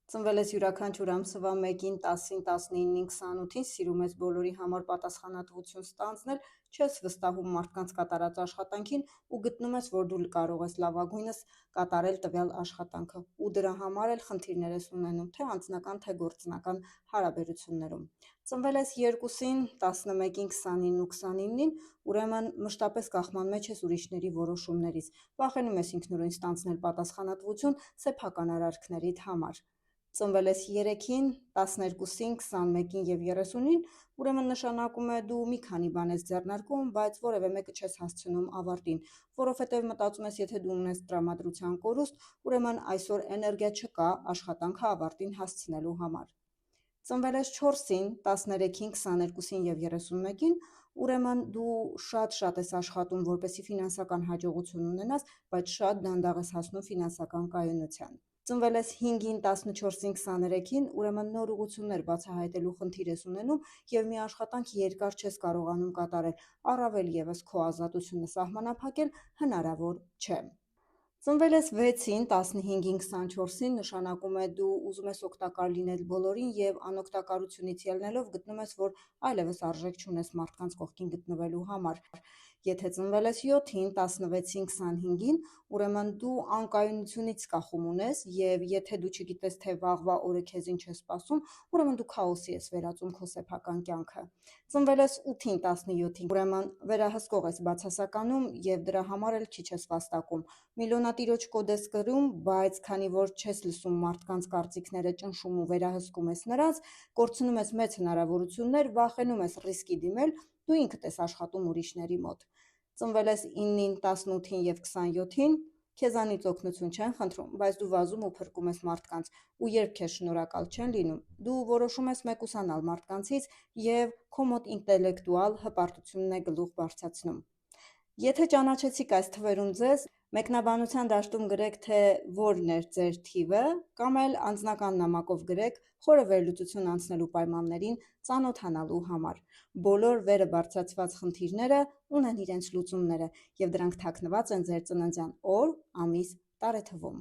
Ծնվել ես յուրաքանչյուր ամսվա 1-ին, 10-ին, 19-ին, 28-ին, սիրում ես բոլորի համար պատասխանատվություն ստանձնել, չես վստահում մարդկանց կատարած աշխատանքին ու գտնում ես, որ դու կարող ես լավագույնս կատարել տվյալ աշխատանքը ու դրա համար էլ խնդիրներ ես ունենում թե անձնական, թե գործնական հարաբերություններում։ Ծնվել ես 2-ին, 11-ին, 20-ին ու 29-ին, ուրեմն մշտապես կախման մեջ ես ուրիշների որոշումներից, վախենում ես ինքնուրույն ստանձնել պատասխանատվություն սեփական արարքներիդ համար։ Ծնվել ես 3-ին, 12-ին, 21-ին և 30-ին, ուրեմն նշանակում է դու մի քանի բան ես ձեռնարկում, բայց որևէ մեկը չես հասցնում ավարտին, որովհետև մտածում ես, եթե դու ունես տրամադրության կորուստ, ուրեմն այսօր էներգիա չկա աշխատանքը ավարտին հասցնելու համար։ Ծնվել ես 4-ին, 13-ին, 22-ին և 31-ին, ուրեմն դու շատ ես աշխատում, որպեսզի ֆինանսական հաջողություն ունենաս, բայց շատ դանդաղ ես հասնում ֆինանսական կայունության։ Ծնվել ես 5-ին, 14-ին, 23-ին, ուրեմն նոր ուղղություններ բացահայտելու խնդիր ես ունենում և մի աշխատանք երկար չես կարողանում կատարել, առավել ևս քո ազատությունը սահմանափակել հնարավոր չէ։ Ծնվել ես 6-ին, 15-ին, 24-ին, նշանակում է դու ուզում ես օգտակար լինել բոլորին և անօգտակարությունից ելնելով գտնում ես, որ այլևս արժեք չունես մարդկանց կողքին գտնվելու համար։ Եթե ծնվել ես 7-ին, 16-ին, 25-ին, ուրեմն դու անկայունությունից կախում ունես և եթե դու չգիտես, թե վաղվա օրը քեզ ինչ է սպասում, ուրեմն դու քաոսի ես վերածում քո սեփական կյանքը։ Ծնվել ես 8-ին, 17-ին, ուրեմն վերահսկող ես բացասականում և դրա համար էլ քիչ ես վաստակում։ Միլիոնատիրոջ կոդ ես կրում, բայց քանի որ չես լսում մարդկանց կարծիքները, ճնշում ու վերահսկում ես նրանց, կորցնում ես մեծ հնարավորություններ, վախենում ես ռիսկի դիմել, դու ինքդ ես աշխատում ուրիշների մոտ։ Ծնվել ես 9-ին, 18-ին և 27-ին, քեզանից օգնություն չեն խնդրում, բայց դու վազում ու փրկում ես մարդկանց ու երբ քեզ շնորհակալ չեն լինում, դու որոշում ես մեկուսանալ մարդկանցից և քո մոտ ինտելեկտուալ հպարտությունն է գլուխ բարձրացնում։ Եթե ճանաչեցիք այս թվերում ձեզ, մեկնաբանության դաշտում գրեք, թե որն էր ձեր թիվը, կամ էլ անձնական նամակով գրեք խորը վերլուծություն անցնելու պայմաններին ծանոթանալու համար։ Բոլոր վերը բարձրացված խնդիրները ունեն իրենց լուծումները, և դրանք թաքնված են ձեր ծննդյան օր, ամիս, տարեթվում։